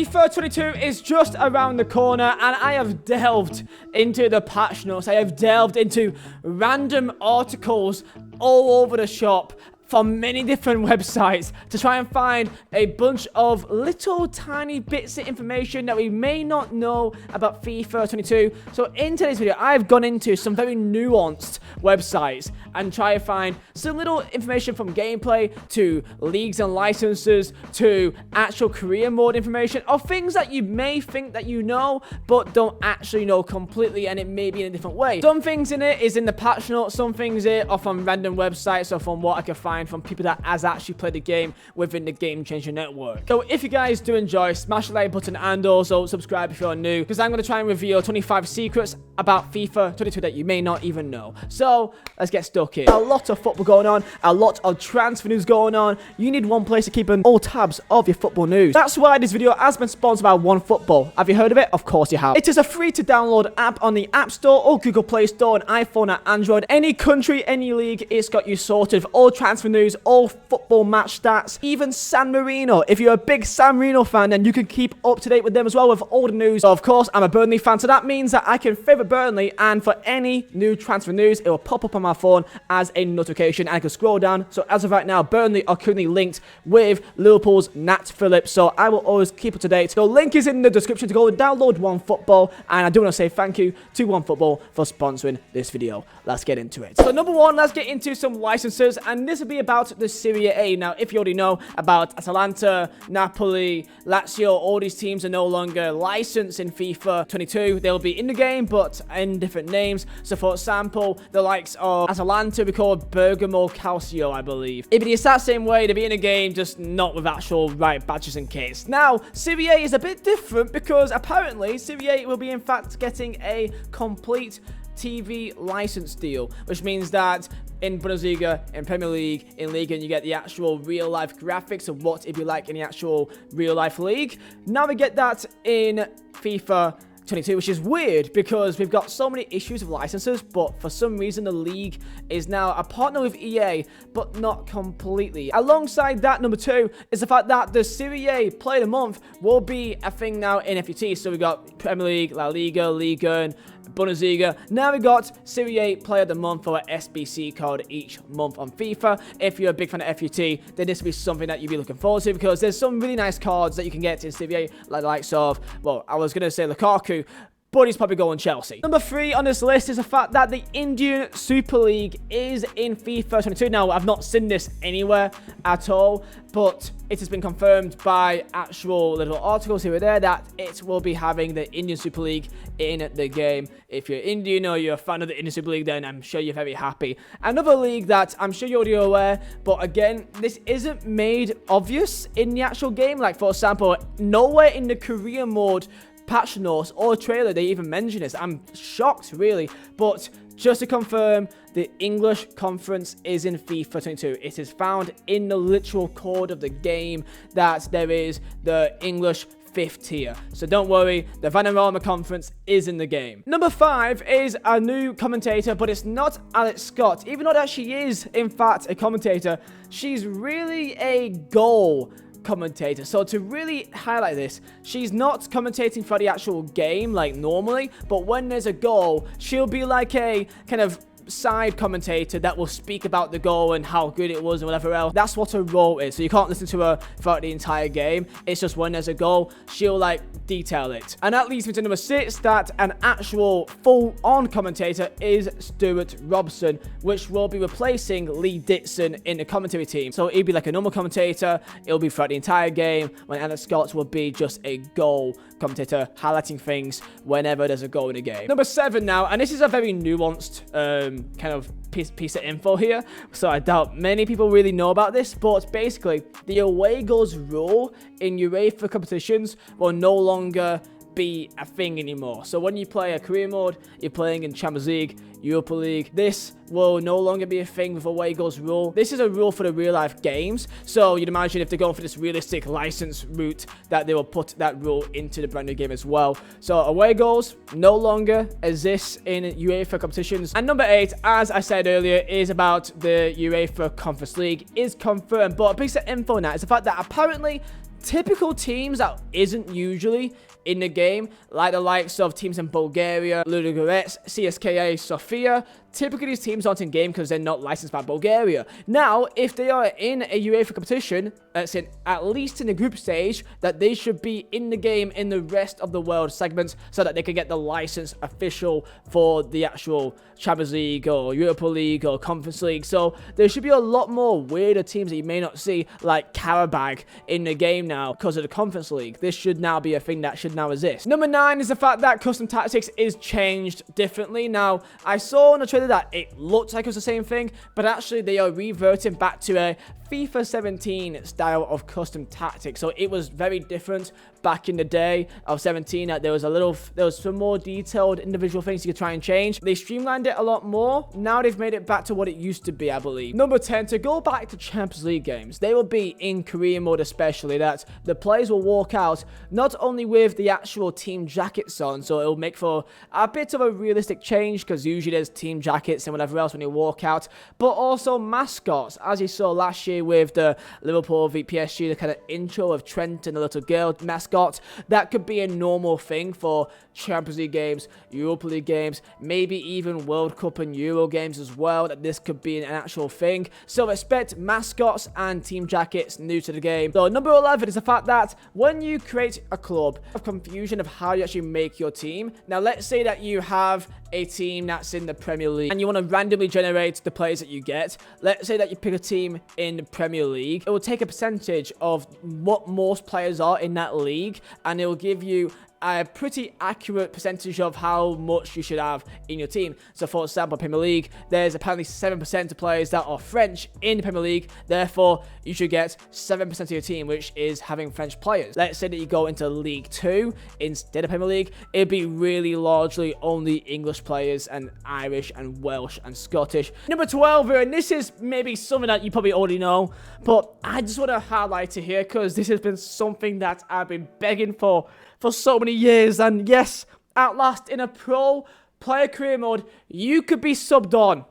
FIFA 22 is just around the corner, and I have delved into the patch notes. I have delved into random articles all over the shop from many different websites to try and find a bunch of little tiny bits of information that we may not know about FIFA 22. So in today's video, I've gone into some very nuanced websites and try to find some little information from gameplay to leagues and licenses to actual career mode information of things that you may think that you know but don't actually know completely, and it may be in a different way. Some things in it is in the patch notes, some things in it are from random websites or from what I can find from people that has actually played the game within the Game Changer network. So if you guys do enjoy, smash the like button and also subscribe if you're new, because I'm going to try and reveal 25 secrets about FIFA 22 that you may not even know. So let's get stuck in. A lot of football going on, a lot of transfer news going on. You need one place to keep an all tabs of your football news. That's why this video has been sponsored by OneFootball. Have you heard of it? Of course you have. It is a free to download app on the App Store or Google Play Store on iPhone or Android. Any country, any league, it's got you sorted. All transfer news, all football match stats, even San Marino. If you're a big San Marino fan, then you can keep up to date with them as well with all the news. So of course, I'm a Burnley fan, so that means that I can favourite Burnley, and for any new transfer news, it will pop up on my phone as a notification, and I can scroll down. So as of right now, Burnley are currently linked with Liverpool's Nat Phillips, so I will always keep up to date. The link is in the description to go and download OneFootball, and I do want to say thank you to OneFootball for sponsoring this video. Let's get into it. So number one, let's get into some licenses, and this will be about the Serie A. Now, if you already know about Atalanta, Napoli, Lazio, all these teams are no longer licensed in FIFA 22. They'll be in the game, but in different names. So, for example, the likes of Atalanta will be called Bergamo Calcio, I believe. If it is that same way, they'll be in the game, just not with actual right badges and kits. Now, Serie A is a bit different because apparently Serie A will be in fact getting a complete TV license deal, which means that in Bundesliga, in Premier League, in Liga, you get the actual real-life graphics of what it'd be like in the actual real-life league. Now we get that in FIFA 22, which is weird because we've got so many issues of licenses, but for some reason the league is now a partner with EA, but not completely. Alongside that, number two is the fact that the Serie A Player of the Month will be a thing now in FUT. So we got Premier League, La Liga, Liga, and Bundesliga. Now we got Serie A Player of the Month for an SBC card each month on FIFA. If you're a big fan of FUT, then this will be something that you'll be looking forward to, because there's some really nice cards that you can get in Serie A, like the likes of, well, I was going to say Lukaku, but he's probably going Chelsea. Number three on this list is the fact that the Indian Super League is in FIFA 22. Now, I've not seen this anywhere at all, but it has been confirmed by actual little articles here or there that it will be having the Indian Super League in the game. If you're Indian or you're a fan of the Indian Super League, then I'm sure you're very happy. Another league that I'm sure you're already aware, but again, this isn't made obvious in the actual game. Like, for example, nowhere in the career mode patch notes or trailer they even mention this. I'm shocked, really. But just to confirm, the English Conference is in FIFA 22. It is found in the literal code of the game that there is the English 5th tier. So don't worry, the Vanarama Conference is in the game. Number five is a new commentator, but it's not Alex Scott. Even though that she is, in fact, a commentator, she's really a goal commentator. So to really highlight this, she's not commentating for the actual game like normally, but when there's a goal, she'll be like a kind of side commentator that will speak about the goal and how good it was and whatever else. That's what her role is. So you can't listen to her throughout the entire game. It's just when there's a goal, she'll like detail it. And that leads me to number six, that an actual full-on commentator is Stuart Robson, which will be replacing Lee Dixon in the commentary team. So it'll be like a normal commentator. It'll be throughout the entire game, when Alex Scott will be just a goal commentator, highlighting things whenever there's a goal in the game. Number seven now, and this is a very nuanced kind of piece of info here, so I doubt many people really know about this, but basically the away goals rule in UEFA competitions will no longer be a thing anymore. So when you play a career mode, you're playing in Champions League, Europa League, this will no longer be a thing with away goals rule. This is a rule for the real life games. So you'd imagine if they're going for this realistic license route, that they will put that rule into the brand new game as well. So away goals no longer exist in UEFA competitions. And number 8, as I said earlier, is about the UEFA Conference League is confirmed. But a piece of info now is the fact that apparently typical teams that isn't usually in the game, like the likes of teams in Bulgaria, Ludogorets, CSKA, Sofia. Typically, these teams aren't in game because they're not licensed by Bulgaria. Now, if they are in a UEFA competition, that's at least in the group stage, that they should be in the game in the rest of the world segments so that they can get the license official for the actual Champions League or Europa League or Conference League. So there should be a lot more weirder teams that you may not see, like Karabag, in the game now because of the Conference League. This should now be a thing that should now exist. Number 9 is the fact that custom tactics is changed differently. Now, I saw on the trailer that it looked like it was the same thing, but actually they are reverting back to a FIFA 17 style of custom tactics. So it was very different back in the day of 17. That there was some more detailed individual things you could try and change. They streamlined it a lot more. Now they've made it back to what it used to be, I believe. Number 10, to go back to Champions League games, they will be in career mode, especially that the players will walk out not only with the actual team jackets on, so it'll make for a bit of a realistic change because usually there's team jackets and whatever else when you walk out, but also mascots, as you saw last year with the Liverpool v PSG, the kind of intro of Trent and the little girl mascot. That could be a normal thing for Champions League games, Europa League games, maybe even World Cup and Euro games as well, that this could be an actual thing. So expect mascots and team jackets new to the game. So number 11 is the fact that when you create a club, of confusion of how you actually make your team. Now let's say that you have a team that's in the Premier League and you want to randomly generate the players that you get. Let's say that you pick a team in the Premier League. It will take a percentage of what most players are in that league, and it will give you a pretty accurate percentage of how much you should have in your team. So for example, Premier League, there's apparently 7% of players that are French in the Premier League. Therefore, you should get 7% of your team, which is having French players. Let's say that you go into League 2 instead of Premier League. It'd be really largely only English players and Irish and Welsh and Scottish. Number 12, and this is maybe something that you probably already know, but I just want to highlight it here because this has been something that I've been begging for so many years. And yes, at last, in a pro player career mode, you could be subbed on.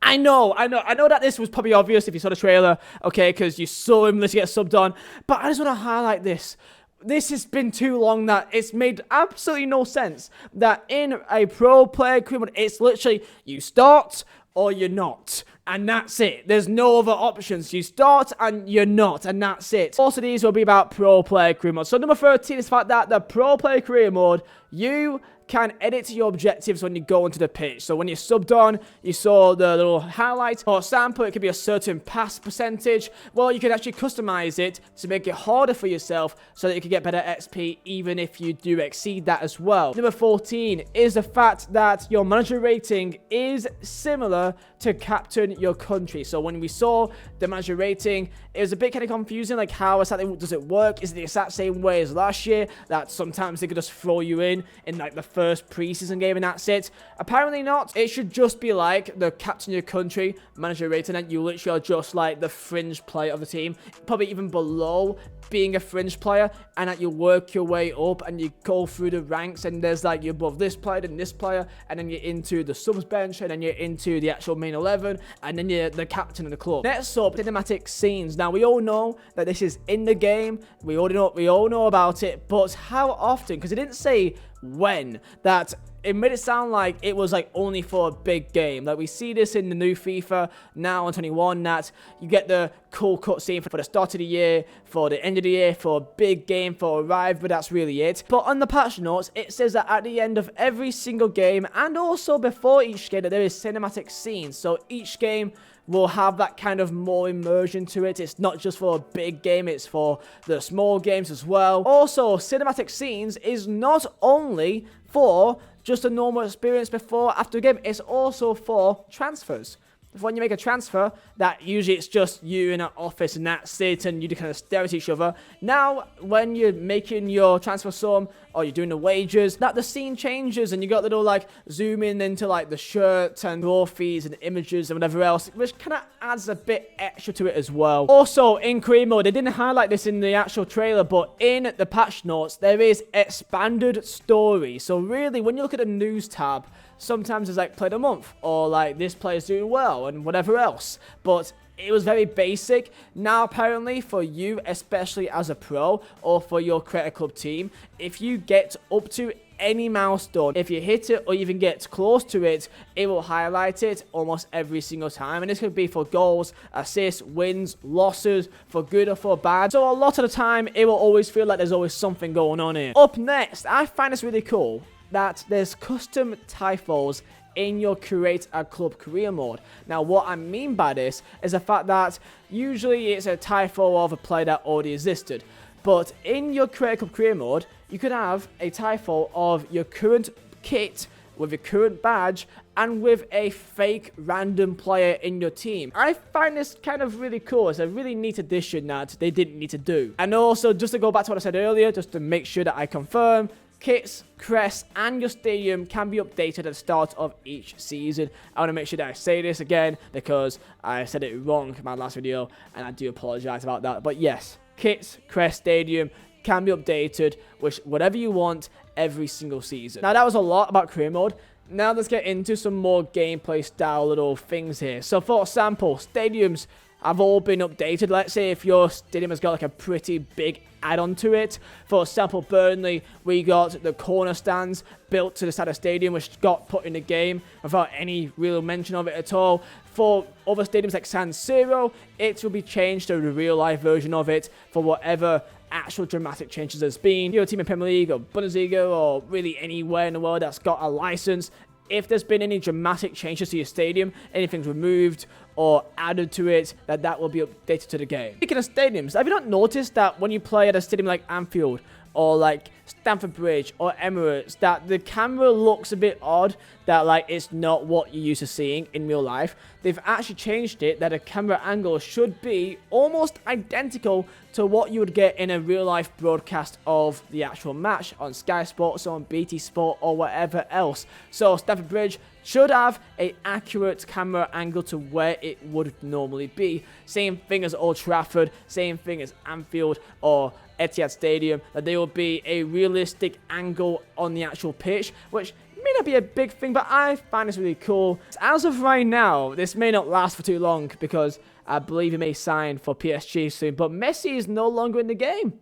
I know that this was probably obvious if you saw the trailer, okay, because you saw him, let's get subbed on, but I just want to highlight this. This has been too long that it's made absolutely no sense that in a pro player career mode, it's literally you start or you're not. And that's it. There's no other options. You start and you're not, and that's it. Also, these will be about pro player career mode. So number 13 is the fact that the pro player career mode, you can edit your objectives when you go onto the pitch. So when you're subbed on, you saw the little highlight. For example, it could be a certain pass percentage. Well, you can actually customize it to make it harder for yourself so that you can get better XP even if you do exceed that as well. Number 14 is the fact that your manager rating is similar to captain your country. So when we saw the manager rating, it was a bit kind of confusing, like how exactly does it work? Is it the exact same way as last year, that sometimes they could just throw you in like the first preseason game and that's it? Apparently not. It should just be like the captain your country manager rating, and you literally are just like the fringe player of the team, probably even below being a fringe player, and that you work your way up and you go through the ranks, and there's like you're above this player and this player, and then you're into the subs bench, and then you're into the actual main 11, and then you're the captain of the club. Next up, cinematic scenes. Now we all know that this is in the game, we all know about it, but how often? Because it didn't say when. That it made it sound like it was like only for a big game. Like we see this in the new FIFA now on 21, that you get the cool cutscene for the start of the year, for the end of the year, for a big game, for a rival, but that's really it. But on the patch notes, it says that at the end of every single game, and also before each game, that there is cinematic scenes. So each game will have that kind of more immersion to it. It's not just for a big game, it's for the small games as well. Also, cinematic scenes is not only for just a normal experience before, after a game, it's also for transfers. When you make a transfer, that usually it's just you in an office and that's it, and you kind of stare at each other. Now, when you're making your transfer sum or you're doing the wages, that the scene changes and you got little like zoom in into like the shirt and trophies and images and whatever else, which kind of adds a bit extra to it as well. Also, in career mode, they didn't highlight this in the actual trailer, but in the patch notes, there is expanded story. So really, when you look at the news tab, sometimes it's like played a month, or like this player's doing well and whatever else. But it was very basic. Now, apparently, for you, especially as a pro or for your creator club team, if you get up to any milestone, if you hit it or even get close to it, it will highlight it almost every single time. And this could be for goals, assists, wins, losses, for good or for bad. So a lot of the time, it will always feel like there's always something going on here. Up next, I find this really cool that there's custom typos in your create a club career mode. Now, what I mean by this is the fact that usually it's a typo of a player that already existed. But in your create a club career mode, you could have a typo of your current kit with your current badge and with a fake random player in your team. I find this kind of really cool. It's a really neat addition that they didn't need to do. And also, just to go back to what I said earlier, just to make sure that I confirm, kits, crests, and your stadium can be updated at the start of each season. I want to make sure that I say this again because I said it wrong in my last video, and I do apologize about that. But yes, kits, crest, stadium can be updated with whatever you want every single season. Now, that was a lot about career mode. Now let's get into some more gameplay style little things here. So for example, stadiums have all been updated. Let's say if your stadium has got like a pretty big add-on to it. For example, Burnley, we got the corner stands built to the side of the stadium, which got put in the game without any real mention of it at all. For other stadiums like San Siro, it will be changed to the real-life version of it for whatever actual dramatic changes there's been. Your team in Premier League or Bundesliga or really anywhere in the world that's got a license, if there's been any dramatic changes to your stadium, anything's removed or added to it, that will be updated to the game. Speaking of stadiums, have you not noticed that when you play at a stadium like Anfield or like Stamford Bridge or Emirates, that the camera looks a bit odd, that like it's not what you're used to seeing in real life? They've actually changed it that a camera angle should be almost identical to what you would get in a real life broadcast of the actual match on Sky Sports or on BT Sport or whatever else. So Stamford Bridge should have an accurate camera angle to where it would normally be. Same thing as Old Trafford, same thing as Anfield or Etihad Stadium, that there will be a realistic angle on the actual pitch, which may not be a big thing, but I find this really cool. As of right now, this may not last for too long because I believe he may sign for PSG soon, but Messi is no longer in the game.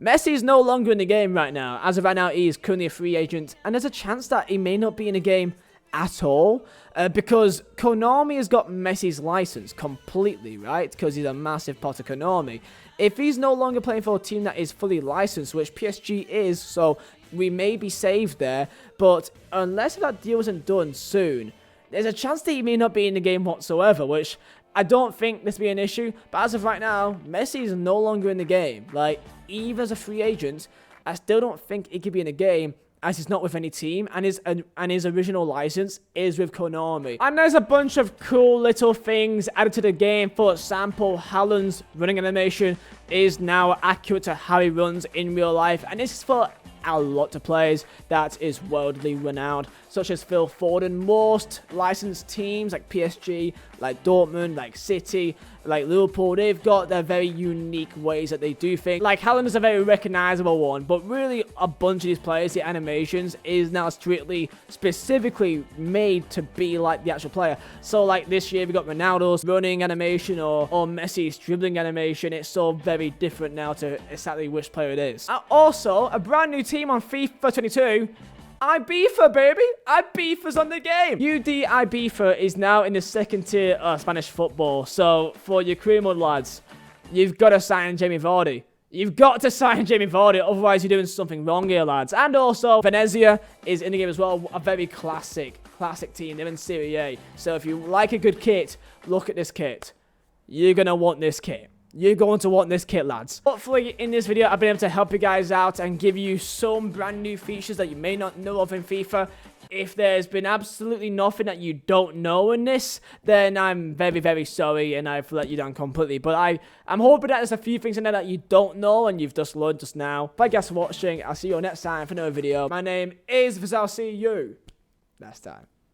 Messi is no longer in the game right now. As of right now, he is currently a free agent, and there's a chance that he may not be in the game at all, because Konami has got Messi's license completely, right? Because he's a massive part of Konami. If he's no longer playing for a team that is fully licensed, which PSG is, so we may be saved there, but unless that deal isn't done soon, there's a chance that he may not be in the game whatsoever, which I don't think this will be an issue. But as of right now, Messi is no longer in the game. Like, even as a free agent, I still don't think he could be in the game, as he's not with any team, and his original license is with Konami. And there's a bunch of cool little things added to the game. For example, Haaland's running animation is now accurate to how he runs in real life, and this is for a lot of players that is worldly renowned, such as Phil Foden. Most licensed teams like PSG, like Dortmund, like City, like Liverpool, they've got their very unique ways that they do things. Like Haaland is a very recognizable one, but really a bunch of these players, the animations is now strictly, specifically made to be like the actual player. So like this year we got Ronaldo's running animation or Messi's dribbling animation. It's so very different now to exactly which player it is. Also, a brand new team on FIFA 22. Ibiza, baby! Ibiza's on the game! UD Ibiza is now in the second tier of Spanish football. So, for your career mode lads, you've got to sign Jamie Vardy. You've got to sign Jamie Vardy, otherwise you're doing something wrong here, lads. And also, Venezia is in the game as well. A very classic team. They're in Serie A. So, if you like a good kit, look at this kit. You're going to want this kit. You're going to want this kit, lads. Hopefully, in this video, I've been able to help you guys out and give you some brand new features that you may not know of in FIFA. If there's been absolutely nothing that you don't know in this, then I'm very, very sorry and I've let you down completely. But I'm hoping that there's a few things in there that you don't know and you've just learned just now. Thank you guys for watching. I'll see you next time for another video. My name is Vizeh. I'll see you next time.